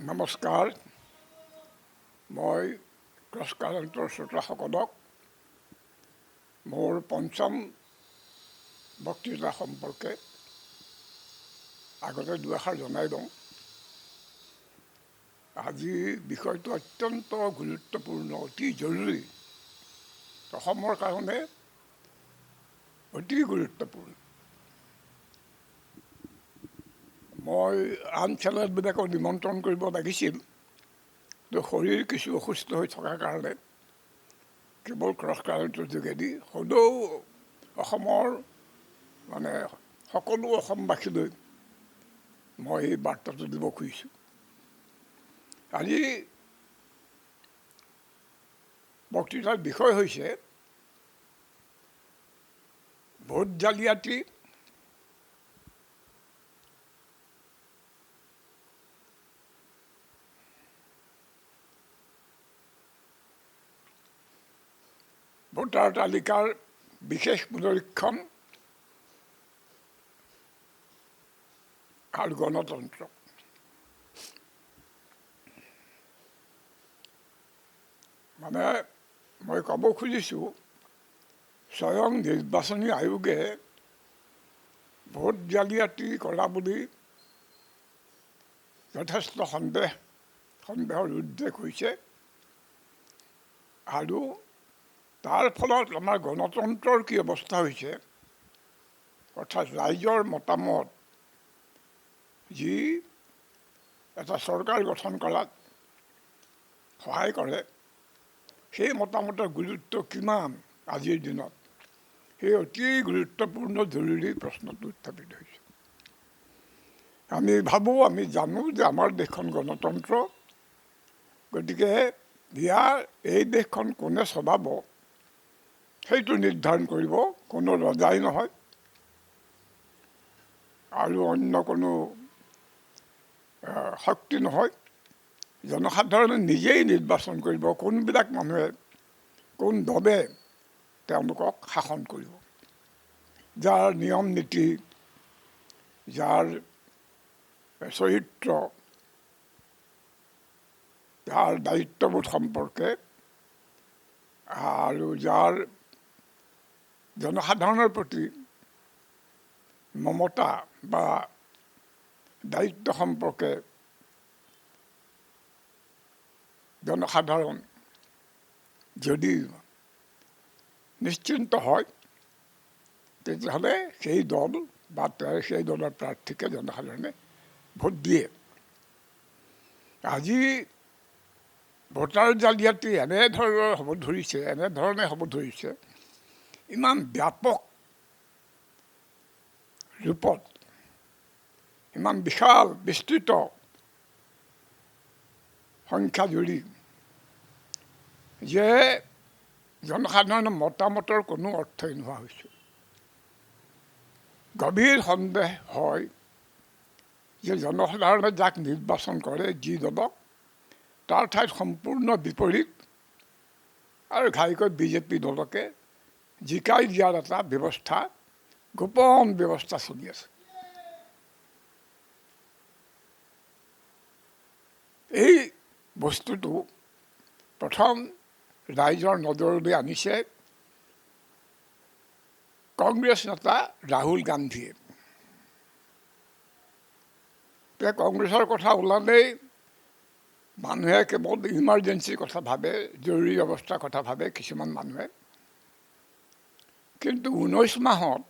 নমস্কাৰ। মই ক্ৰছ কাৰেণ্টৰ শ্ৰোতাসকলক মোৰ পঞ্চম বক্তৃতা সম্পৰ্কে আগতে দুআষাৰ জনাই দিওঁ। আজি বিষয়টো অত্যন্ত গুৰুত্বপূৰ্ণ, অতি জৰুৰী, অসমৰ কাৰণে অতি গুৰুত্বপূৰ্ণ। মই আন চেনেলবিলাকক নিমন্ত্ৰণ কৰিব লাগিছিল, কিন্তু শৰীৰ কিছু অসুস্থ হৈ থকাৰ কাৰণে কেৱল ক্ৰছ কাৰেণ্টৰ যোগেদি সদৌ অসমৰ সকলো অসমবাসীলৈ মই এই বাৰ্তাটো দিব খুজিছোঁ। আজি বক্তৃতাৰ বিষয় হৈছে ভোট জালিয়াতি ভোটাৰ তালিকাৰ বিশেষ পুনৰীক্ষণ আৰু গণতন্ত্ৰ। মই ক'ব খুজিছোঁ, স্বয়ং নিৰ্বাচনী আয়োগে ভোট জালিয়াতি কৰা বুলি যথেষ্ট সন্দেহৰ উদ্ৰেক হৈছে আৰু তাৰ ফলত আমাৰ গণতন্ত্ৰৰ কি অৱস্থা হৈছে, অৰ্থাৎ ৰাইজৰ মতামত যি এটা চৰকাৰ গঠন কৰাত সহায় কৰে, সেই মতামতৰ গুৰুত্ব কিমান আজিৰ দিনত, সেই অতি গুৰুত্বপূৰ্ণ জৰুৰী প্ৰশ্নটো উত্থাপিত হৈছে। আমি ভাবোঁ, আমি জানো যে আমাৰ দেশখন গণতন্ত্ৰ, গতিকে এই দেশখন কোনে চলাব সেইটো নিৰ্ধাৰণ কৰিব কোনো ৰজাই নহয় আৰু অন্য কোনো শক্তি নহয়। জনসাধাৰণে নিজেই নিৰ্বাচন কৰিব কোনবিলাক মানুহে, কোন দলে তেওঁলোকক শাসন কৰিব, যাৰ নিয়ম নীতি, যাৰ চৰিত্ৰ, যাৰ দায়িত্ববোধ সম্পৰ্কে আৰু যাৰ জনসাধাৰণৰ প্ৰতি মমতা বা দায়িত্ব সম্পৰ্কে জনসাধাৰণ যদি নিশ্চিন্ত হয়, তেতিয়াহ'লে সেই দল বা সেই দলৰ প্ৰাৰ্থীকে জনসাধাৰণে ভোট দিয়ে। আজি ভোটাৰ জালিয়াতি এনেধৰণে হ'ব ধৰিছে, ইমান ব্যাপক ৰূপত, ইমান বিশাল বিস্তৃত সংখ্যা জুৰি, যে জনসাধাৰণৰ মতামতৰ কোনো অৰ্থই নোহোৱা হৈছে। গভীৰ সন্দেহ হয় যে জনসাধাৰণে যাক নিৰ্বাচন কৰে, যি দলক, তাৰ ঠাইত সম্পূৰ্ণ বিপৰীত আৰু ঘাইকৈ বিজেপি দলকে জিকাই দিয়াৰ এটা ব্যৱস্থা, গোপন ব্যৱস্থা চলি আছে। এই বস্তুটো প্ৰথম ৰাইজৰ নজৰলৈ আনিছে কংগ্ৰেছ নেতা ৰাহুল গান্ধীয়ে। কংগ্ৰেছৰ কথা ওলালেই মানুহে কেৱল ইমাৰ্জেঞ্চিৰ কথা ভাবে, জৰুৰী অৱস্থাৰ কথা ভাবে কিছুমান মানুহে। কিন্তু 19 মাহত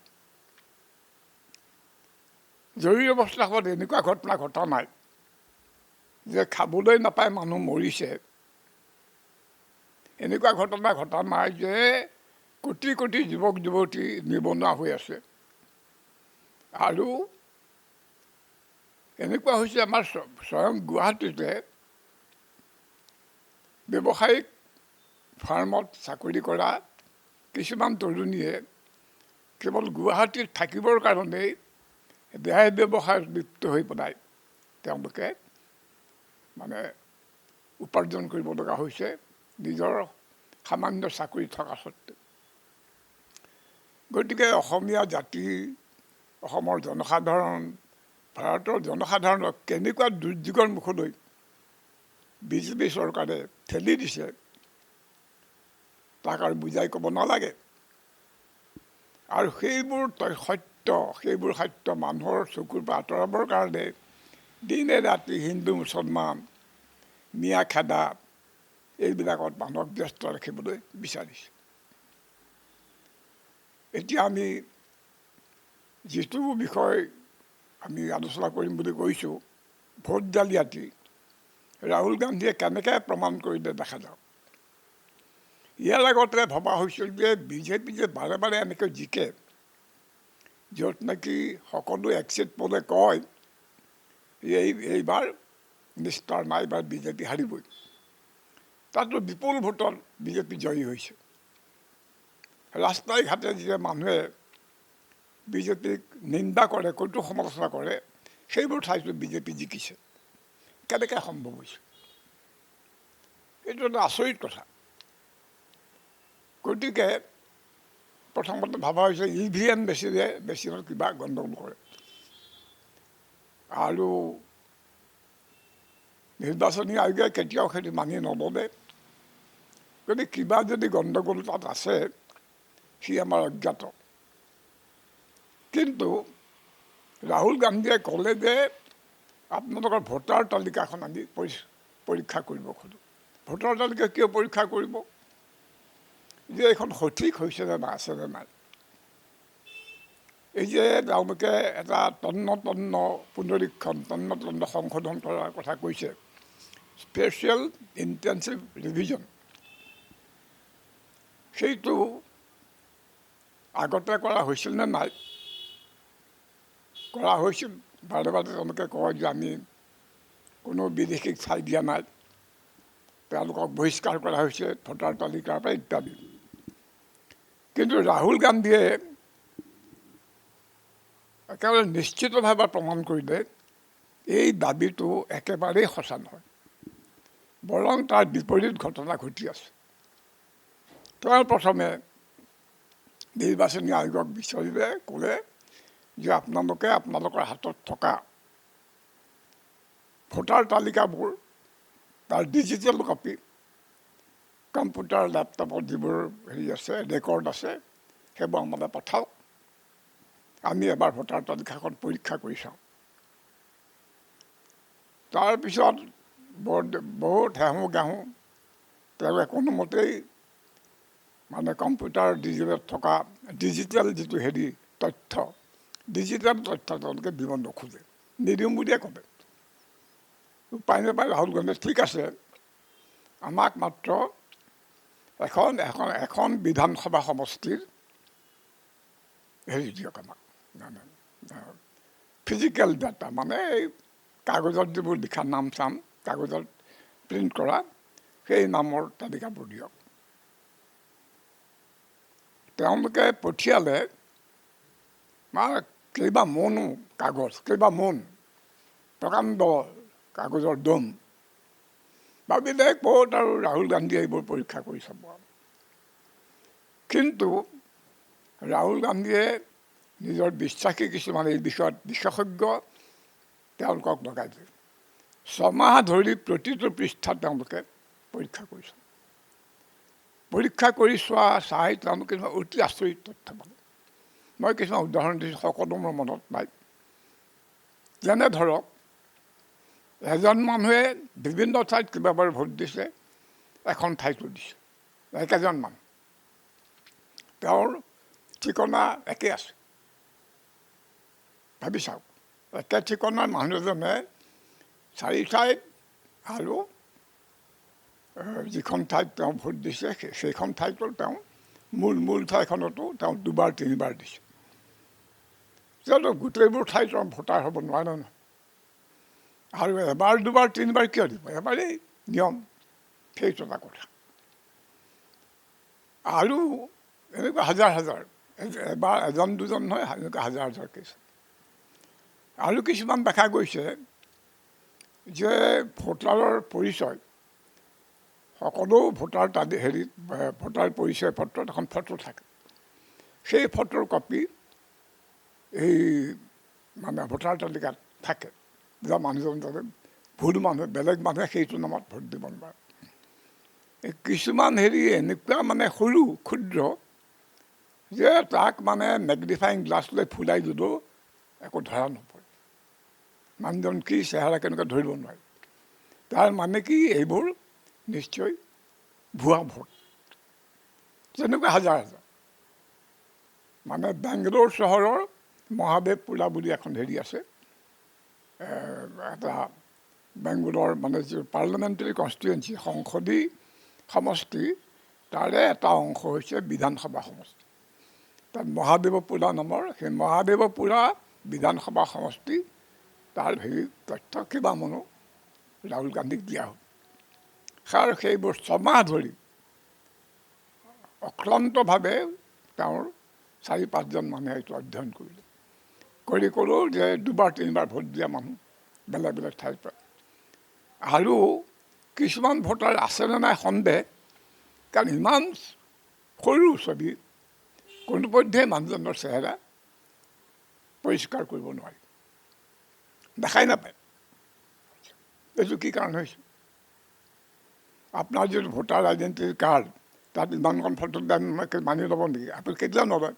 জৰুৰী অৱস্থা সময়ত এনেকুৱা ঘটনা ঘটা নাই যে খাবলৈ নাপায় মানুহ মৰিছে, এনেকুৱা ঘটনা ঘটা নাই যে কোটি কোটি যুৱক যুৱতী নিবনুৱা হৈ আছে, আৰু এনেকুৱা হৈছে আমাৰ স্বয়ং গুৱাহাটীতে ব্যৱসায়িক ফাৰ্মত চাকৰি কৰা কিছুমান তৰুণীয়ে কেৱল গুৱাহাটীত থাকিবৰ কাৰণেই বেহাই ব্যৱসায়ত লিপ্ত হৈ পেলাই তেওঁলোকে উপাৰ্জন কৰিব লগা হৈছে, নিজৰ সামান্য চাকৰি থকা সত্ত্বেও। গতিকে অসমীয়া জাতি, অসমৰ জনসাধাৰণ, ভাৰতৰ জনসাধাৰণক কেনেকুৱা দুৰ্যোগৰ মুখলৈ বিজেপি চৰকাৰে ঠেলি দিছে তাক আৰু বুজাই ক'ব নালাগে। আৰু সেইবোৰ সত্য মানুহৰ চকুৰ পৰা আঁতৰাবৰ কাৰণে দিনে ৰাতি হিন্দু মুছলমান মিয়া খেদা এইবিলাকত মানুহক ব্যস্ত ৰাখিবলৈ বিচাৰিছে। এতিয়া আমি যিটো বিষয় আমি আলোচনা কৰিম বুলি কৈছোঁ, ভোট জালিয়াতি, ৰাহুল গান্ধীয়ে কেনেকৈ প্ৰমাণ কৰিলে দেখা যাওক। ইয়াৰ আগতে ভবা হৈছিল যে বিজেপি যে বাৰে বাৰে এনেকৈ জিকে, য'ত নেকি সকলো এক্সিট পোলে কয় এইবাৰ নিষ্ঠাৰ নাই, এইবাৰ বিজেপি হাৰিবই। তাতো বিপুল ভোটত বিজেপি জয়ী হৈছে। ৰাস্তাই ঘাটে যে মানুহে বিজেপিক নিন্দা কৰে, কটু সমালোচনা কৰে, সেইবোৰ ঠাইতো বিজেপি জিকিছে। কেনেকৈ সম্ভৱ হৈছে? এইটো এটা আচৰিত কথা। গতিকে প্ৰথমতে ভবা হৈছে EVM মেচিনত কিবা গণ্ডগোল কৰে, আৰু নিৰ্বাচনী আয়োগে কেতিয়াও সেইটো মানি নল'লে। গতিকে কিবা যদি গণ্ডগোল তাত আছে, সি আমাৰ অজ্ঞাত। কিন্তু ৰাহুল গান্ধীয়ে ক'লে যে আপোনালোকৰ ভোটাৰ তালিকাখন আমি পৰীক্ষা কৰিব খোজোঁ। ভোটাৰ তালিকা কিয় পৰীক্ষা কৰিব? যে এইখন সঠিক হৈছে নে আছে নে নাই। এই যে তেওঁলোকে এটা তন্ন পুনৰীক্ষণ, তন্ন সংশোধন কৰাৰ কথা কৈছে, স্পেচিয়েল ইণ্টেনচিভ ৰিভিজন, সেইটো আগতে কৰা হৈছিল নে নাই? কৰা হৈছিল। বাৰে বাৰে তেওঁলোকে কয় যে আমি কোনো বিদেশীক ঠাই দিয়া নাই, তেওঁলোকক বহিষ্কাৰ কৰা হৈছে ভোটাৰ তালিকাৰ পৰা ইত্যাদি। কিন্তু ৰাহুল গান্ধীয়ে একেবাৰে নিশ্চিতভাৱে প্ৰমাণ কৰিলে এই দাবীটো একেবাৰেই সঁচা নহয়, বৰং তাৰ বিপৰীত ঘটনা ঘটি আছে। তেওঁ প্ৰথমে নিৰ্বাচনী আয়োগক বিচাৰিলে, ক'লে যে আপোনালোকে আপোনালোকৰ হাতত থকা ভোটাৰ তালিকাবোৰ, তাৰ ডিজিটেল কপি, কম্পিউটাৰ লেপটপত যিবোৰ আছে, ৰেকৰ্ড আছে, সেইবোৰ আমালৈ পঠাওক, আমি এবাৰ ভোটাৰ তালিকাখন পৰীক্ষা কৰি চাওঁ। তাৰপিছত বহুত হেহোঁ গেহোঁ, তেওঁলোকে কোনোমতেই কম্পিউটাৰ থকা ডিজিটেল যিটো তথ্য, ডিজিটেল তথ্য তেওঁলোকে দিব নোখোজে, নিদিওঁ বুলিয়ে ক'লে। উপায় নাপায় ৰাহুল গান্ধীয়ে ঠিক আছে, আমাক মাত্ৰ এখন বিধানসভা সমষ্টিৰ দিয়ক, আমাক ফিজিকেল ডাটা, এই কাগজত যিবোৰ লিখা নাম চাম, কাগজত প্ৰিণ্ট কৰা সেই নামৰ তালিকাবোৰ দিয়ক। তেওঁলোকে পঠিয়ালে কেইবা মোনো কাগজ, প্ৰকাণ্ড কাগজৰ দম। ভাবিলে ক'ত আৰু ৰাহুল গান্ধীয়ে এইবোৰ পৰীক্ষা কৰি চাব। কিন্তু ৰাহুল গান্ধীয়ে নিজৰ বিশ্বাসী কিছুমান এই বিষয়ত বিশেষজ্ঞ তেওঁলোকক লগাই দিয়ে। 6 মাহ ধৰি প্ৰতিটো পৃষ্ঠাত তেওঁলোকে পৰীক্ষা কৰিছে। পৰীক্ষা কৰি চাই তেওঁলোকে অতি আচৰিত তথ্য পালে। মই কিছুমান উদাহৰণ দিছোঁ, সকলো মোৰ মনত নাই। যেনে ধৰক, এজন মানুহে বিভিন্ন ঠাইত কেইবাবাৰ ভোট দিছে, এখন ঠাইতো দিছে, একেজন মানুহ, তেওঁৰ ঠিকনা একে আছে। ভাবি চাওক, একে ঠিকনাৰ মানুহ এজনে 4 ঠাইত আৰু যিখন ঠাইত তেওঁ ভোট দিছে সেইখন ঠাইতো তেওঁ মূল ঠাইখনতো তেওঁ 2-3বাৰ দিছে। যিহেতু গোটেইবোৰ ঠাইত তেওঁ ভোটাৰ হ'ব নোৱাৰে নহয়, আৰু এবাৰ 2-3বাৰ কিয় দিব? এবাৰেই নিয়ম, সেইটো এটা কথা। আৰু এনেকুৱা হাজাৰ, এবাৰ এজন দুজন নহয়, এনেকুৱা হাজাৰ কেছ। আৰু কিছুমান দেখা গৈছে যে ভোটাৰৰ পৰিচয়, সকলো ভোটাৰ ভোটাৰ পৰিচয় পত্ৰত এখন ফটো থাকে। সেই ফটোৰ কপি এই ভোটাৰ তালিকাত থাকে, যে মানুহজন যাতে ভুল মানুহে বেলেগ মানুহে সেইটো নামত ভোট দিব নোৱাৰে। কিছুমান এনেকুৱা মানে সৰু ক্ষুদ্ৰ যে তাক মানে মেগনিফাইং গ্লাছ লৈ ফুলাই দিলেও একো ধৰা নপৰে, মানুহজন কি চেহেৰা কেনেকৈ ধৰিব নোৱাৰে। তাৰ মানে কি এইবোৰ নিশ্চয় ভুৱা ভোট। তেনেকুৱা হাজাৰ হাজাৰ মানে বেংগালোৰ চহৰৰ মহাদেৱপুৰা বুলি এখন আছে, এটা বেংগলোৰ মানে যি পাৰ্লামেণ্টাৰী কনষ্টিটুৱেঞ্চি সংসদী সমষ্টি, তাৰে এটা অংশ হৈছে বিধানসভা সমষ্টি। তাত মহাদেৱপুৰা নামৰ সেই মহাদেৱপুৰা বিধানসভা সমষ্টি তাৰ তথ্য কিবা মানুহ ৰাহুল গান্ধীক দিয়া হ'ল। আৰু সেইবোৰ ছমাহ ধৰি অক্লান্তভাৱে তেওঁৰ 4-5জন মানুহে এইটো অধ্যয়ন কৰিলে। ক'লোঁ যে 2-3বাৰ ভোট দিয়া মানুহ বেলেগ বেলেগ ঠাইৰ পৰা। আৰু কিছুমান ভোটাৰ আছেনে নাই সন্দেহ, কাৰণ ইমান সৰু ছবি কোনোপধ্যে মানুহজনৰ চেহেৰা পৰিষ্কাৰ কৰিব নোৱাৰি, দেখাই নাপায়। এইটো কি কাৰণ হৈছে? আপোনাৰ যিটো ভোটাৰ আইডেণ্টিটি কাৰ্ড তাত ইমানখন ফটো মানি ল'ব নেকি? আপুনি কেতিয়াও নলয়।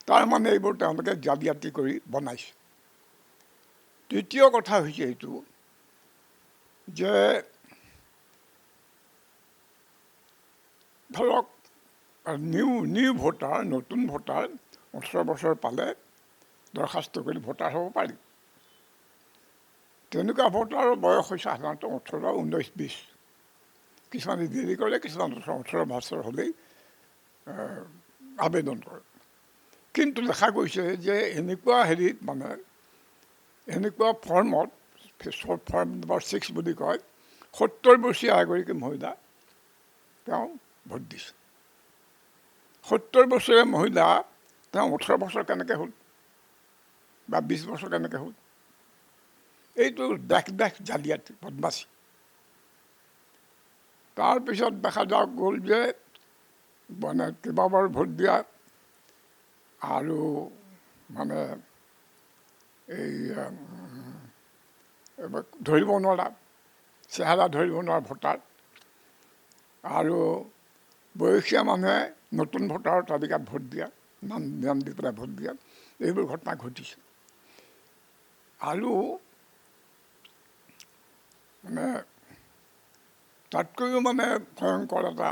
তাৰমানে এইবোৰ তেওঁলোকে জালিয়াতি কৰি বনাইছে। তৃতীয় কথা হৈছে এইটো যে ধৰক নিউ ভোটাৰ, নতুন ভোটাৰ 18 বছৰ পালে দৰখাস্ত কৰি ভোটাৰ হ'ব পাৰি। তেনেকুৱা ভোটাৰৰ বয়স হৈছে সাধাৰণতে 18, 19, 20। কিছুমানে দেৰি কৰে, কিছুমান 18 বছৰ হ'লেই আবেদন কৰে। কিন্তু দেখা গৈছে যে এনেকুৱা মানে এনেকুৱা ফৰ্মত, ফৰ্ম নম্বৰ 6 বুলি কয়, 70 বছৰীয়া এগৰাকী মহিলা তেওঁ ভোট দিছে। 70 বছৰীয়া মহিলা তেওঁ 18 বছৰ কেনেকৈ হ'ল বা 20 বছৰ কেনেকৈ হ'ল? এইটো দেশ জালিয়াতি, বদমাচি। তাৰপিছত দেখা যাওক গ'ল যে মানে কেইবাবাৰ ভোট দিয়া আৰু মানে এই ধৰিব নোৱাৰা, চেহেৰা ধৰিব নোৱাৰা ভোটাৰ, আৰু বয়সীয়া মানুহে নতুন ভোটাৰৰ তালিকাত ভোট দিয়া, নাম দি পেলাই ভোট দিয়া, এইবোৰ ঘটনা ঘটিছে। আৰু মানে তাতকৈও মানে ভয়ংকৰ এটা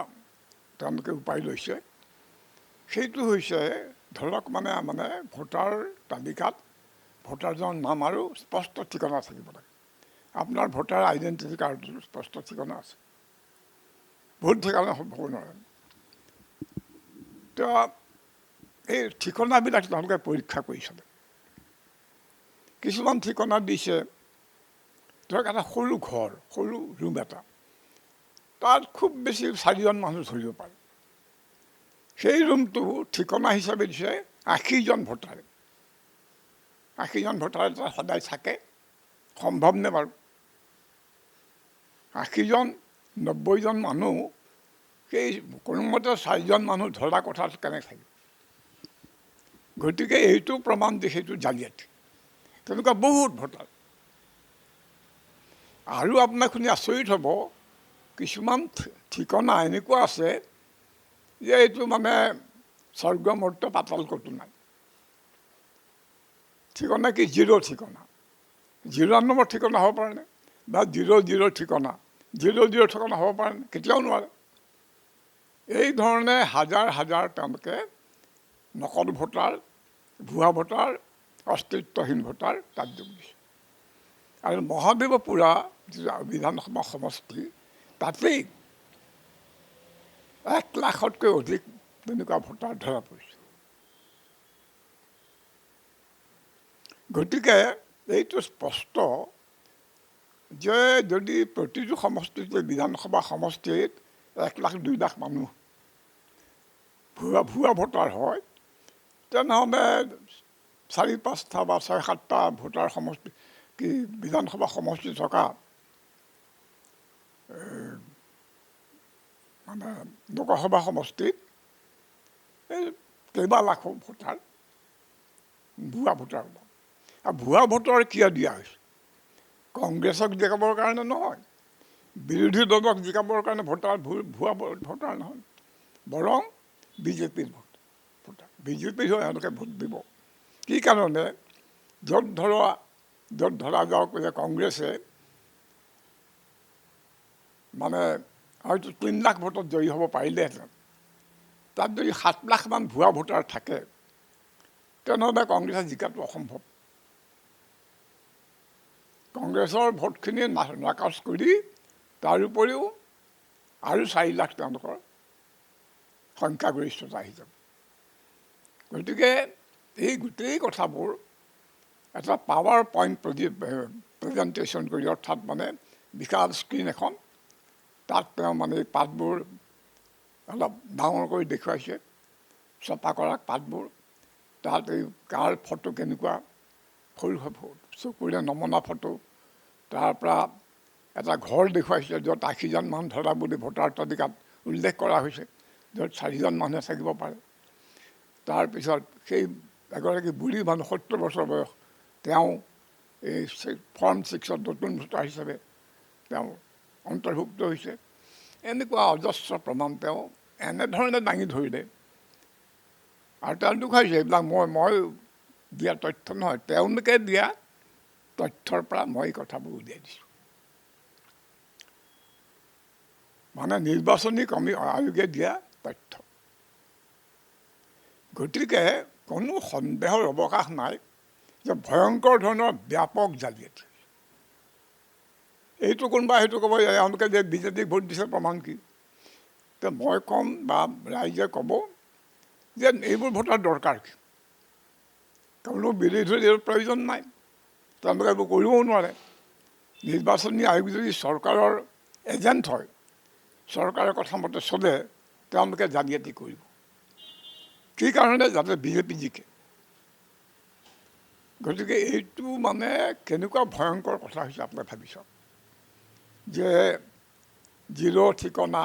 তেওঁলোকে উপায় লৈছে। সেইটো হৈছে ধৰক মানে ভোটাৰ তালিকাত ভোটাৰজনৰ নাম আৰু স্পষ্ট ঠিকনা থাকিব লাগে। আপোনাৰ ভোটাৰ আইডেণ্টিটি কাৰ্ডৰ স্পষ্ট ঠিকনা আছে, ভোট ঠিকনা হ'ব নোৱাৰে। তো এই ঠিকনাবিলাক তেওঁলোকে পৰীক্ষা কৰিছিলে। কিছুমান ঠিকনা দিছে, ধৰক এটা সৰু ঘৰ, সৰু ৰুম এটা, তাত খুব বেছি 4জন মানুহ ধৰিব পাৰে। সেই ৰুমটো ঠিকনা হিচাপে দিছে 80জন ভোটাৰে। 80জন ভোটাৰে তাত সদায় থাকে, সম্ভৱনে বাৰু? 80জন 90জন মানুহ সেই কোনোমতে 4জন মানুহ ধৰা কথা কেনেকৈ থাকে? গতিকে এইটো প্ৰমাণ যে সেইটো জালিয়াতি। তেনেকুৱা বহুত ভোটাৰ। আৰু আপোনাক শুনি আচৰিত হ'ব, কিছুমান ঠিকনা এনেকুৱা আছে যে এইটো মানে স্বৰ্গ মৰ্ত্য পাতাল ক'তো নাই। ঠিকনা কি? 0 ঠিকনা। 0 নম্বৰ ঠিকনা হ'ব পাৰেনে? বা 00 ঠিকনা, 00 ঠিকনা হ'ব পাৰেনে? কেতিয়াও নোৱাৰে। এই ধৰণে হাজাৰ হাজাৰ তেওঁলোকে নকল ভোটাৰ, ভুৱা ভোটাৰ, অস্তিত্বহীন ভোটাৰ তাত যোগ দিছে। আৰু মহাদেৱপুৰা যিটো বিধানসভা সমষ্টি, তাতেই 1 লাখতকৈ অধিক তেনেকুৱা ভোটাৰ ধৰা পৰিছে। গতিকে এইটো স্পষ্ট যে যদি প্ৰতিটো সমষ্টিতে, বিধানসভা সমষ্টিত 1 লাখ 2 লাখ মানুহ ভুৱা ভোটাৰ হয়, তেনেহ'লে 4-5টা বা 6-7টা ভোটাৰ সমষ্টি কি বিধানসভা সমষ্টি থকা মানে লোকসভা সমষ্টিত এই কেইবা লাখো ভোটাৰ ভুৱা ভোটাৰ ওলাব। আৰু ভুৱা ভোটাৰ কিয় দিয়া হৈছে? কংগ্ৰেছক জিকাবৰ কাৰণে নহয়, বিৰোধী দলক জিকাবৰ কাৰণে ভুৱা ভোটাৰ নহয়, বৰং বিজেপিৰ ভোটাৰ। বিজেপিৰ হৈ তেওঁলোকে ভোট দিব। কি কাৰণে? য'ত ধৰা যাওক যে কংগ্ৰেছে মানে হয়তো 3 লাখ ভোটত জয়ী হ'ব পাৰিলেহেঁতেন, তাত যদি 7 লাখমান ভুৱা ভোটাৰ থাকে তেনেহ'লে কংগ্ৰেছে জিকাটো অসম্ভৱ। কংগ্ৰেছৰ ভোটখিনি নাকচ কৰি তাৰ উপৰিও আৰু 4 লাখ তেওঁলোকৰ সংখ্যাগৰিষ্ঠতা আহি যাব। গতিকে এই গোটেই কথাবোৰ এটা পাৱাৰ পইণ্ট প্ৰেজেণ্টেশ্যন কৰি, অৰ্থাৎ মানে বিশাল স্ক্ৰীণ এখন, তাত তেওঁ মানে এই পাতবোৰ অলপ ডাঙৰ কৰি দেখুৱাইছে, ছপা কৰা পাতবোৰ। তাত এই কাৰ ফটো কেনেকুৱা, চকুৰে নমনা ফটো, তাৰপৰা এটা ঘৰ দেখুৱাইছে য'ত 80জন মানুহ ধৰা বুলি ভোটাৰ তালিকাত উল্লেখ কৰা হৈছে, য'ত 4জন মানুহে থাকিব পাৰে। তাৰপিছত সেই এগৰাকী বুঢ়ী মানুহ 70 বছৰ বয়স, তেওঁ এই ফৰ্ম 6ত নতুন ভোটাৰ হিচাপে তেওঁ অন্তৰ্ভুক্ত হৈছে। এনেকুৱা অজস্ৰ প্ৰমাণ তেওঁ এনেধৰণে দাঙি ধৰিলে। আৰু তেওঁ দেখুৱাইছে এইবিলাক মই দিয়া তথ্য নহয়, তেওঁলোকে দিয়া তথ্যৰ পৰা মই কথাবোৰ উলিয়াই দিছোঁ। মানে নিৰ্বাচনী আয়োগে দিয়া তথ্য। গতিকে কোনো সন্দেহৰ অৱকাশ নাই যে ভয়ংকৰ ধৰণৰ ব্যাপক জালিয়াতি। এইটো কোনোবা সেইটো ক'ব এওঁলোকে যে বিজেপিক ভোট দিছে প্ৰমাণ কি? তো মই ক'ম বা ৰাইজে ক'ব যে এইবোৰ ভোটৰ দৰকাৰ কি? কোনো বিৰোধীৰ প্ৰয়োজন নাই, তেওঁলোকে এইবোৰ কৰিবও নোৱাৰে। নিৰ্বাচনী আয়োগ যদি চৰকাৰৰ এজেণ্ট হয়, চৰকাৰৰ কথা মতে চলে, তেওঁলোকে জালিয়াতি কৰিব। কি কাৰণে? যাতে বিজেপি জিকে। গতিকে এইটো মানে কেনেকুৱা ভয়ংকৰ কথা হৈছে আপোনালোকে ভাবি চাওক, যে 0 ঠিকনা,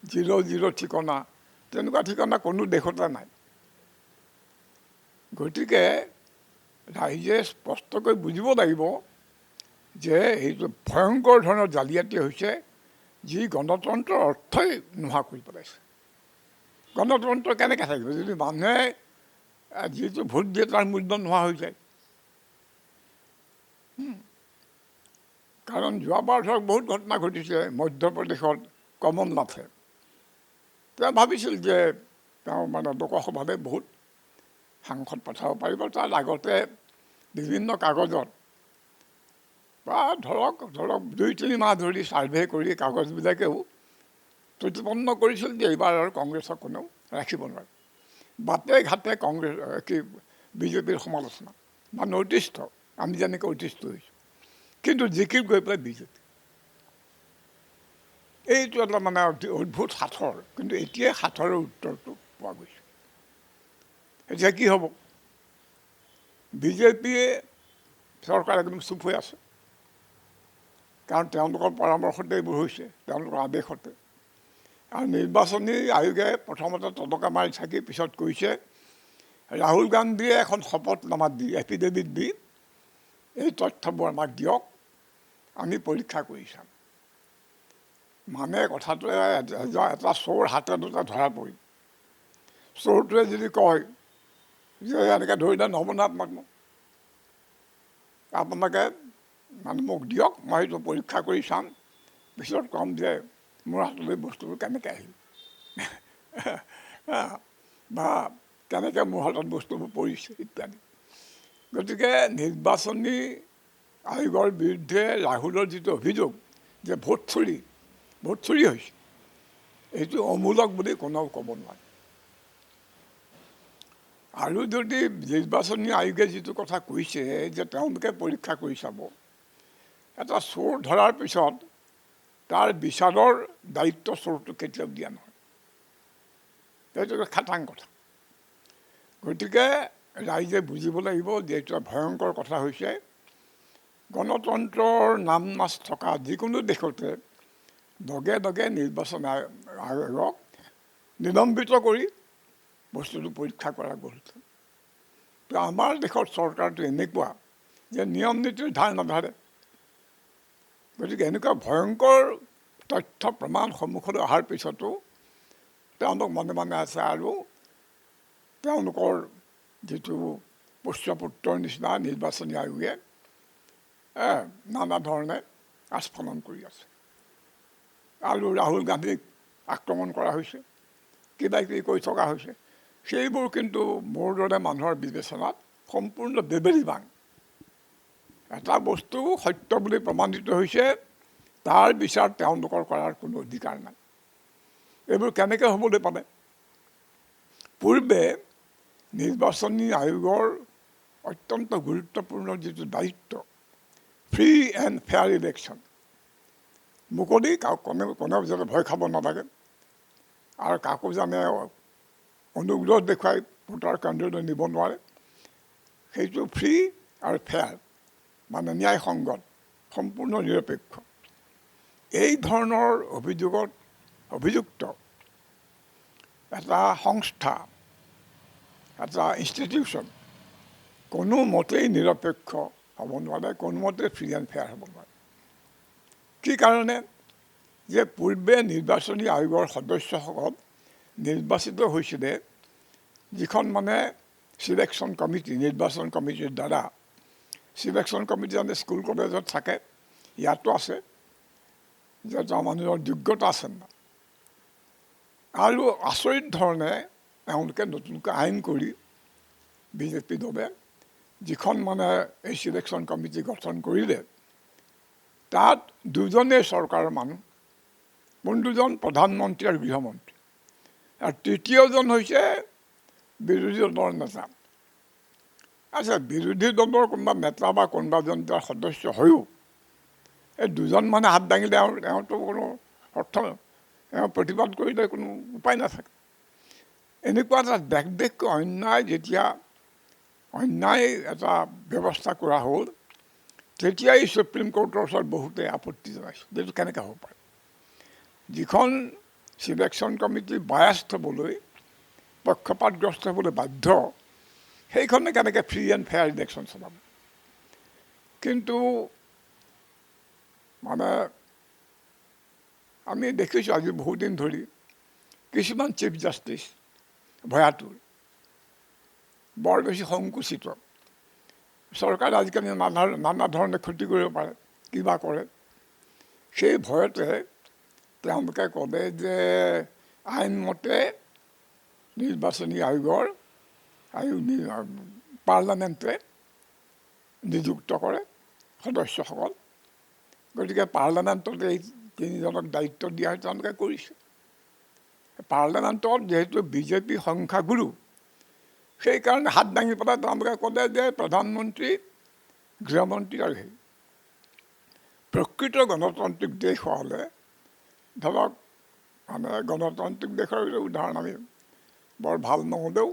0 ঠিকনা, তেনেকুৱা ঠিকনা কোনো দেশতে নাই। গতিকে ৰাইজে স্পষ্টকৈ বুজিব লাগিব যে এইটো ভয়ংকৰ ধৰণৰ জালিয়াতি হৈছে, যি গণতন্ত্ৰৰ অৰ্থই নোহোৱা কৰি পেলাইছে। গণতন্ত্ৰ কেনেকৈ থাকিব যদি মানুহে যিটো ভোট দিয়ে তাৰ মূল্য নোহোৱা হৈ যায়? কাৰণ যোৱাবাৰ ধৰক বহুত ঘটনা ঘটিছে। মধ্যপ্ৰদেশত কমল নাথে তেওঁ ভাবিছিল যে তেওঁ মানে লোকসভালৈ বহুত সাংসদ পঠাব পাৰিব। তাৰ আগতে বিভিন্ন কাগজত বা ধৰক 2-3 মাহ ধৰি ছাৰ্ভে কৰি কাগজবিলাকেও প্ৰতিপন্ন কৰিছিল যে এইবাৰ আৰু কংগ্ৰেছক কোনেও ৰাখিব নোৱাৰে। বাটে ঘাটে কংগ্ৰেছ বিজেপিৰ সমালোচনা বা নৈতিষ্ঠ, আমি যেনেকৈ অতিষ্ঠ হৈছোঁ, কিন্তু জিকিৰ গৈ পেলাই বিজেপি। এইটো এটা মানে অদ্ভুত সাঁথৰ। কিন্তু এতিয়া সাঁথৰৰ উত্তৰটো পোৱা গৈছে। এতিয়া কি হ'ব? বিজেপিয়ে চৰকাৰ একদম চুপ হৈ আছে, কাৰণ তেওঁলোকৰ পৰামৰ্শতে এইবোৰ হৈছে, তেওঁলোকৰ আদেশতে। আৰু নিৰ্বাচনী আয়োগে প্ৰথমতে তলকা মাৰি থাকি পিছত কৈছে, ৰাহুল গান্ধীয়ে এখন শপতনামা দি, এফিডেভিট দি এই তথ্যবোৰ আমাক দিয়ক, আমি পৰীক্ষা কৰি চাম। মানে কথাটো এটা চোৰ হাতে দুটা ধৰা পৰি, চোৰটোৱে যদি কয় যে এনেকৈ ধৰিলে নহ'ব না আপোনালোকে মানে মোক দিয়ক, মই সেইটো পৰীক্ষা কৰি চাম, পিছত ক'ম যে মোৰ হাতলৈ বস্তুটো কেনেকৈ আহিল বা কেনেকৈ মোৰ হাতত বস্তুবোৰ পৰিছে ইত্যাদি। গতিকে নিৰ্বাচনী আয়োগৰ বিৰুদ্ধে ৰাহুলৰ যিটো অভিযোগ যে ভোট চুৰি হৈছে, এইটো অমূলক বুলি কোনেও ক'ব নোৱাৰে। আৰু যদি নিৰ্বাচনী আয়োগে যিটো কথা কৈছে যে তেওঁলোকে পৰীক্ষা কৰি চাব, এটা চোৰ ধৰাৰ পিছত তাৰ বিচাৰৰ দায়িত্ব চোৰটো কেতিয়াও দিয়া নহয়, এইটো খাটাং কথা। গতিকে ৰাইজে বুজিব লাগিব যে এইটো ভয়ংকৰ কথা হৈছে। গণতন্ত্ৰৰ নাম মাছ থকা যিকোনো দেশতে লগে লগে নিৰ্বাচন আয়োগক নিলম্বিত কৰি বস্তুটো পৰীক্ষা কৰা গ'ল। তো আমাৰ দেশৰ চৰকাৰটো এনেকুৱা যে নিয়ম নীতিৰ ধাৰ নাধাৰে, গতিকে এনেকুৱা ভয়ংকৰ তথ্য প্ৰমাণ সন্মুখলৈ অহাৰ পিছতো তেওঁলোক মনে মনে আছে আৰু তেওঁলোকৰ যিটো পুষ্যপুত্ৰৰ নিচিনা নিৰ্বাচনী আয়োগে নানা ধৰণে আস্ফালন কৰি আছে। আৰু ৰাহুল গান্ধীক আক্ৰমণ কৰা হৈছে, কিবা কিবি কৈ থকা হৈছে। সেইবোৰ কিন্তু মোৰ দৰে মানুহৰ বিবেচনাত সম্পূৰ্ণ বেবেৰিবাং। এটা বস্তু সত্য বুলি প্ৰমাণিত হৈছে, তাৰ বিচাৰ তেওঁলোকৰ কৰাৰ কোনো অধিকাৰ নাই। এইবোৰ কেনেকৈ হ'বলৈ পালে? পূৰ্বে নিৰ্বাচনী আয়োগৰ অত্যন্ত গুৰুত্বপূৰ্ণ যিটো দায়িত্ব, ফ্ৰী এণ্ড ফেয়াৰ ইলেকশ্যন, মুকলি কোনেও যাতে ভয় খাব নালাগে আৰু কাকো জানে অনুগ্ৰহ দেখুৱাই ভোটাৰ কেন্দ্ৰলৈ নিব নোৱাৰে, সেইটো ফ্ৰী আৰু ফেয়াৰ, মানে ন্যায়সংগত, সম্পূৰ্ণ নিৰপেক্ষ। এই ধৰণৰ অভিযুক্ত এটা সংস্থা, এটা ইনষ্টিটিউশ্যন কোনোমতেই নিৰপেক্ষ হ'ব নোৱাৰে, কোনোমতে ফ্ৰী এণ্ড ফেয়াৰ হ'ব নোৱাৰে। কি কাৰণে? যে পূৰ্বে নিৰ্বাচনী আয়োগৰ সদস্যসকল নিৰ্বাচিত হৈছিলে যিখন মানে চিলেকশ্যন কমিটি, নিৰ্বাচন কমিটিৰ দ্বাৰা। চিলেকশ্যন কমিটি মানে স্কুল কলেজত থাকে, ইয়াতো আছে, যে তাৰ মানুহৰ যোগ্যতা আছে না। আৰু আচৰিত ধৰণে তেওঁলোকে নতুনকৈ আইন কৰি বিজেপি দলে যিখন মানে এই চিলেকশ্যন কমিটি গঠন কৰিলে, তাত দুজনেই চৰকাৰৰ মানুহ, দুজন প্ৰধানমন্ত্ৰী আৰু গৃহমন্ত্ৰী, আৰু তৃতীয়জন হৈছে বিৰোধী দলৰ নেতা। আচ্ছা, বিৰোধী দলৰ কোনোবা নেতা বা কোনোবাজন তাৰ সদস্য হৈও এই দুজন মানে হাত দাঙিলে আৰু তেওঁতো কোনো অৰ্থ, তেওঁ প্ৰতিবাদ কৰিলে কোনো উপায় নাথাকে। এনেকুৱা এটা দেশকৈ অন্যায়, যেতিয়া অন্যায় এটা ব্যৱস্থা কৰা হ'ল, তেতিয়াই সুপ্ৰিম কোৰ্টৰ ওচৰত বহুতে আপত্তি জনাইছে, এইটো কেনেকৈ হ'ব পাৰে? যিখন চিলেকশ্যন কমিটি বায়াষ্ট হ'বলৈ, পক্ষপাতগ্ৰস্ত হ'বলৈ বাধ্য, সেইখনে কেনেকৈ ফ্ৰী এণ্ড ফেয়াৰ ইলেকশ্যন চলাব? কিন্তু মানে আমি দেখিছোঁ আজি বহুদিন ধৰি কিছুমান চিফ জাষ্টিচ ভয়াতুৰ, বৰ বেছি সংকুচিত। চৰকাৰে আজিকালি নানা ধৰণে ক্ষতি কৰিব পাৰে, কিবা কৰে। সেই ভয়তে তেওঁলোকে ক'লে যে আইনমতে নিৰ্বাচনী আয়োগৰ পাৰ্লামেণ্টে নিযুক্ত কৰে সদস্যসকল। গতিকে পাৰ্লামেণ্টত এই তিনিজনক দায়িত্ব দিয়া হয়, তেওঁলোকে কৰিছে। পাৰ্লামেণ্টত যিহেতু বিজেপি সংখ্যাগুৰু, সেইকাৰণে হাত দাঙি পেলাই তেওঁলোকে ক'লে যে প্ৰধানমন্ত্ৰী, গৃহমন্ত্ৰী আৰু সেই প্ৰকৃত গণতান্ত্ৰিক দেশ হ'লে, ধৰক মানে গণতান্ত্ৰিক দেশৰ উদাহৰণ আমি বৰ ভাল নহ'লেও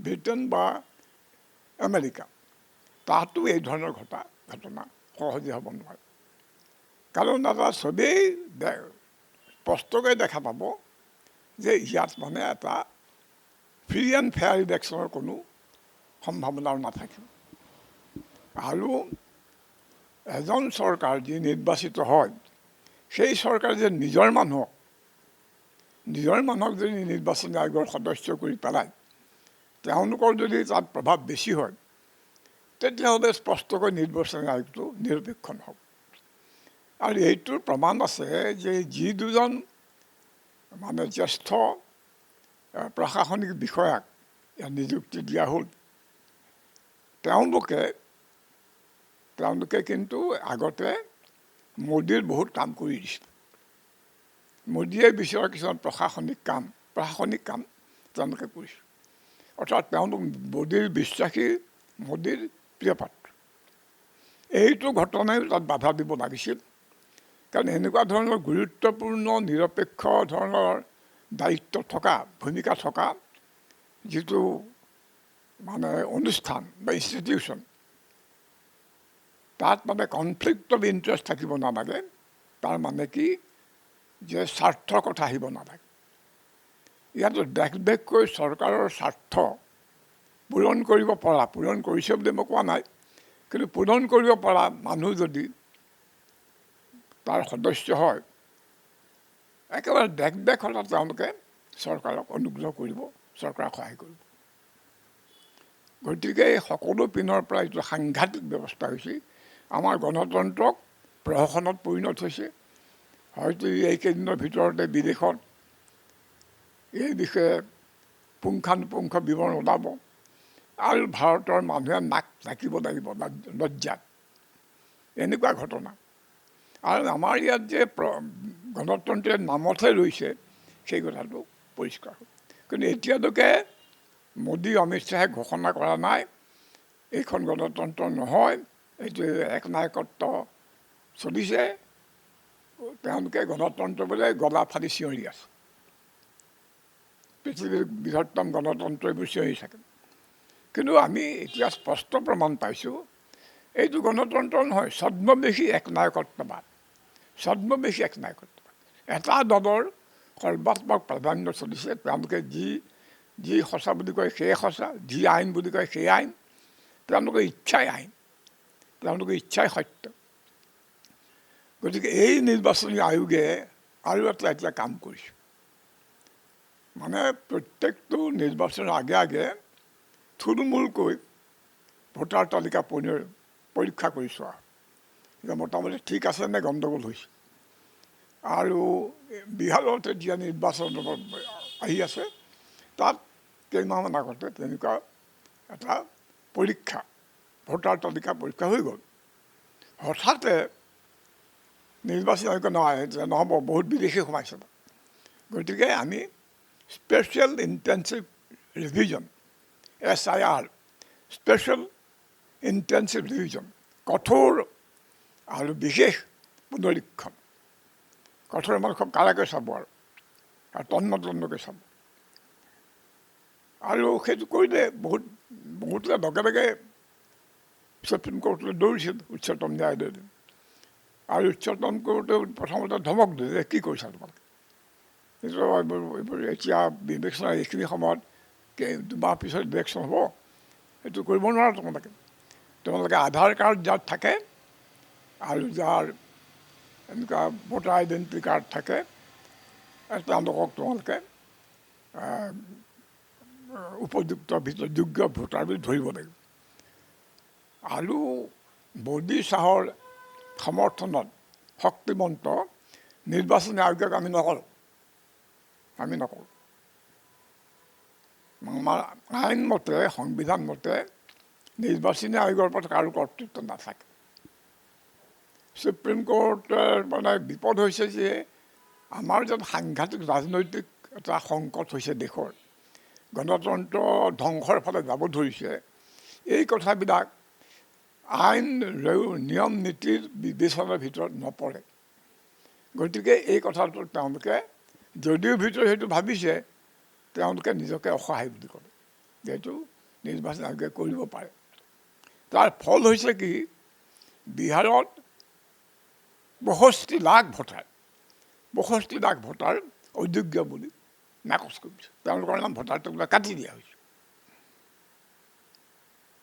ব্ৰিটেইন বা আমেৰিকা, তাতো এই ধৰণৰ ঘটনা সহজে হ'ব নোৱাৰে। কাৰণ এটা চবেই স্পষ্টকৈ দেখা পাব যে ইয়াত মানে এটা ফ্ৰী এণ্ড ফেয়াৰ ইলেকশ্যনৰ কোনো সম্ভাৱনাও নাথাকিব। আৰু এজন চৰকাৰ যি নিৰ্বাচিত হয়, সেই চৰকাৰে যে নিজৰ মানুহক যদি নিৰ্বাচনী আয়োগৰ সদস্য কৰি পেলায়, তেওঁলোকৰ যদি তাত প্ৰভাৱ বেছি হয়, তেতিয়াহ'লে স্পষ্টকৈ নিৰ্বাচনী আয়োগটো নিৰপেক্ষ নহ'ব। আৰু এইটোৰ প্ৰমাণ আছে যে যি দুজন মানে জ্যেষ্ঠ প্ৰশাসনিক বিষয়াক নিযুক্তি দিয়া হ'ল, তেওঁলোকে কিন্তু আগতে মোদীৰ বহুত কাম কৰি দিছিল। মোদীয়ে বিচৰা কিছুমান প্ৰশাসনিক কাম তেওঁলোকে কৰিছিল। অৰ্থাৎ তেওঁলোক মোদীৰ বিশ্বাসী, মোদীৰ প্ৰিয় পাত্ৰ। এইটো ঘটনাই তাত বাধা দিব লাগিছিল। কাৰণ এনেকুৱা ধৰণৰ গুৰুত্বপূৰ্ণ নিৰপেক্ষ ধৰণৰ দায়িত্ব থকা, ভূমিকা থকা যিটো মানে অনুষ্ঠান বা ইনষ্টিটিউশ্যন, তাত মানে কনফ্লিক্ট অফ ইণ্টাৰেষ্ট থাকিব নালাগে। তাৰ মানে কি যে স্বাৰ্থৰ কথা আহিব নালাগে। ইয়াতো দেশকৈ চৰকাৰৰ স্বাৰ্থ পূৰণ কৰিব পৰা, পূৰণ কৰিছে বুলি মই কোৱা নাই, কিন্তু পূৰণ কৰিব পৰা মানুহ যদি তাৰ সদস্য হয়, একেবাৰে দেশত তেওঁলোকে চৰকাৰক অনুগ্ৰহ কৰিব, চৰকাৰক সহায় কৰিব। গতিকে সকলো পিনৰ পৰা এইটো সাংঘাতিক ব্যৱস্থা হৈছে। আমাৰ গণতন্ত্ৰক প্ৰহসনত পৰিণত হৈছে। হয়তো এইকেইদিনৰ ভিতৰতে বিদেশত এই বিষয়ে পুংখানুপুংখ বিৱৰণ ওলাব আৰু ভাৰতৰ মানুহে নাক ঢাকিব লাগিব লজ্জাত। এনেকুৱা ঘটনা। আৰু আমাৰ ইয়াত যে গণতন্ত্ৰৰ নামতহে ৰৈছে সেই কথাটো পৰিষ্কাৰ। কিন্তু এতিয়ালৈকে মোদী অমিত শ্বাহে ঘোষণা কৰা নাই এইখন গণতন্ত্ৰ নহয়, এইটো একনায়কত্ব চলিছে। তেওঁলোকে গণতন্ত্ৰ বোলে গলা ফালি চিঞৰি আছে। পৃথিৱীৰ বৃহত্তম গণতন্ত্ৰ এইবোৰ চিঞৰি থাকে। কিন্তু আমি এতিয়া স্পষ্ট প্ৰমাণ পাইছোঁ এইটো গণতন্ত্ৰ নহয়, ছদ্মবেশী একনায়কত্ববাদ। ছদ্মবেশী একনায়কত্ববাদ। এটা দলৰ সৰ্বাত্মক প্ৰাধান্য চলিছে। তেওঁলোকে যি সঁচা বুলি কয় সেয়ে সঁচা, যি আইন বুলি কয় সেই আইন। তেওঁলোকৰ ইচ্ছাই আইন, তেওঁলোকৰ ইচ্ছাই সত্য। গতিকে এই নিৰ্বাচনী আয়োগে আৰু এটা কাম কৰিছে, মানে প্ৰত্যেকটো নিৰ্বাচনৰ আগে আগে থুলমূলকৈ ভোটাৰ তালিকা পৰীক্ষা কৰি চোৱা যে মোটামুটি ঠিক আছে নে গণ্ডগোল হৈছে। আৰু বিহাৰত এতিয়া নিৰ্বাচন আহি আছে, তাত কেইমাহমান আগতে তেনেকুৱা এটা পৰীক্ষা, ভোটাৰ তালিকা পৰীক্ষা হৈ গ'ল। হঠাতে নিৰ্বাচন আয়োগ নহ'ব, বহুত বিদেশী সোমাইছে। গতিকে আমি special intensive revision, SIR, special intensive revision, কঠোৰ আৰু বিশেষ পুনৰীক্ষণ। কঠোৰ মানে খুব কাৰাকৈ চাব আৰু তন্নতন্নকৈ চাব। আৰু সেইটো কৰিলে বহুতে লগে লগে সুপ্ৰিম কোৰ্টলৈ দৌৰিছিল, উচ্চতম ন্যায়ালয়লৈ। আৰু উচ্চতম কোৰ্টে প্ৰথমতে ধমক দিলে যে কি কৰিছা তোমালোকে, এইবোৰ এতিয়া ইলেকশ্যন, এইখিনি সময়ত 2 মাহ পিছত ইলেকশ্যন হ'ব, এইটো কৰিব নোৱাৰা তোমালোকে আধাৰ কাৰ্ড যাৰ থাকে আৰু যাৰ এনেকুৱা ভোটাৰ আইডেণ্টিটি কাৰ্ড থাকে তেওঁলোকক তোমালোকে উপযুক্ত ভিতৰত যোগ্য ভোটাৰ বুলি ধৰিব লাগিব। আৰু মোদী শ্বাহৰ সমৰ্থনত শক্তিমন্ত নিৰ্বাচনী আয়োগক আমি নকৰোঁ। আমাৰ আইন মতে, সংবিধান মতে নিৰ্বাচনী আয়োগৰ ওপৰত কাৰো কৰ্তৃত্ব নাথাকে। সুপ্ৰিম কোৰ্টৰ মানে বিপদ হৈছে যে আমাৰ যেন সাংঘাতিক ৰাজনৈতিক এটা সংকট হৈছে দেশৰ, গণতন্ত্ৰ ধ্বংসৰ ফালে যাব ধৰিছে। এই কথাবিলাক আইন নিয়ম নীতিৰ বিবেচনাৰ ভিতৰত নপৰে। গতিকে এই কথাটো তেওঁলোকে যদিও ভিতৰত সেইটো ভাবিছে, তেওঁলোকে নিজকে অসহায় বুলি ক'লে, যিহেতু নিৰ্বাচন আয়োগে কৰিব পাৰে। তাৰ ফল হৈছে কি, বিহাৰত 62 লাখ ভোটাৰ অযোগ্য বুলি নাকচ কৰিছে। তেওঁলোকৰ নাম ভোটাৰ টেবুলত কাটি দিয়া হৈছে।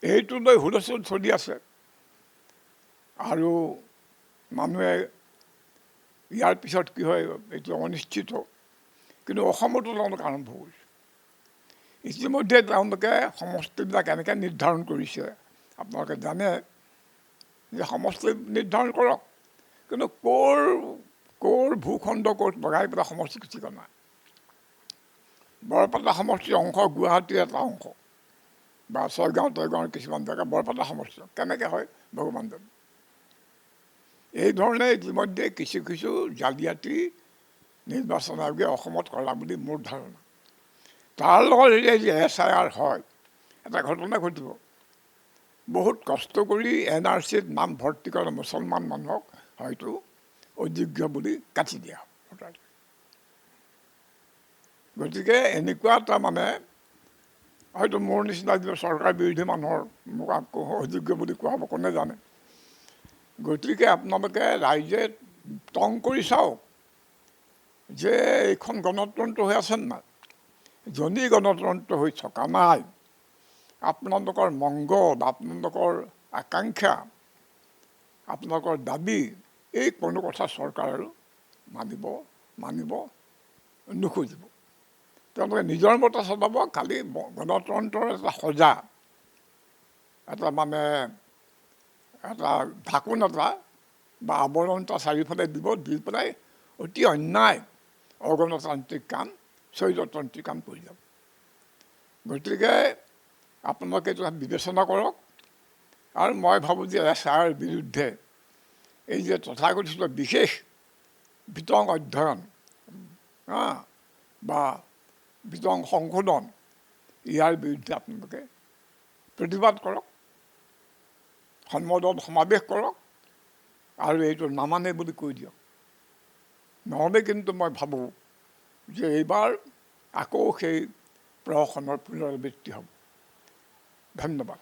এইটো লৈ হুলস্থুল চলি আছে আৰু মানুহে ইয়াৰ পিছত কি হয় এইটো অনিশ্চিত। কিন্তু অসমতো তেওঁলোকে আৰম্ভ কৰিছে। ইতিমধ্যে তেওঁলোকে সমষ্টিবিলাক এনেকৈ নিৰ্ধাৰণ কৰিছে, আপোনালোকে জানে যে সমষ্টি নিৰ্ধাৰণ কৰক, কিন্তু ক'ৰ ভূখণ্ড ক'ত বগাই পেলাই সমষ্টি ঠিকনা। বৰপেটা সমষ্টিৰ অংশ গুৱাহাটীৰ এটা অংশ, বা ছয়গাঁৱৰ কিছুমান জেগা বৰপেটা সমষ্টি কেনেকৈ হয় ভগৱান জানে। এই ধৰণে ইতিমধ্যে কিছু জালিয়াতি নিৰ্বাচন আয়োগে অসমত কৰা বুলি মোৰ ধাৰণা। তাৰ লগত এতিয়া যে SIR হয়, এটা ঘটনা ঘটিব। বহুত কষ্ট কৰি NRCত নাম ভৰ্তি কৰা মুছলমান মানুহক হয়তো অযোগ্য বুলি কাটি দিয়া হ'ব। গতিকে এনেকুৱা এটা মানে হয়তো মোৰ নিচিনা চৰকাৰ বিৰোধী মানুহৰ মোক আকৌ অযোগ্য বুলি কোৱা হ'ব, কোনে জানে। গতিকে আপোনালোকে ৰাইজে টং কৰি চাওক যে এইখন গণতন্ত্ৰ হৈ আছে নাই। যদি গণতন্ত্ৰ হৈ থকা নাই, আপোনালোকৰ মংগল, আপোনালোকৰ আকাংক্ষা, আপোনালোকৰ দাবী, এই কোনো কথা চৰকাৰ আৰু মানিব নুখুজিব। তেওঁলোকে নিজৰ মতে চলাব, খালি গণতন্ত্ৰৰ এটা সজা, এটা মানে এটা ঢাকোন এটা বা আৱৰণ এটা চাৰিওফালে দিব, দি পেলাই অতি অন্যায় অগণতান্ত্ৰিক কাম, স্বৈৰতান্ত্ৰিক কাম কৰি যাব। গতিকে আপোনালোকে এইটো বিবেচনা কৰক। আৰু মই ভাবোঁ যে এছআইৰ বিৰুদ্ধে এই যে তথাকথিত বিশেষ বিতং অধ্যয়ন বা বিতং সংশোধন, ইয়াৰ বিৰুদ্ধে আপোনালোকে প্ৰতিবাদ কৰক, সম্বোধন সমাৱেশ কৰক আৰু এইটো নামানে বুলি কৈ দিয়ক। নহ'লে কিন্তু মই ভাবোঁ যে এইবাৰ আকৌ সেই প্ৰহসনৰ পুনৰাবৃত্তি হ'ব। ধন্যবাদ।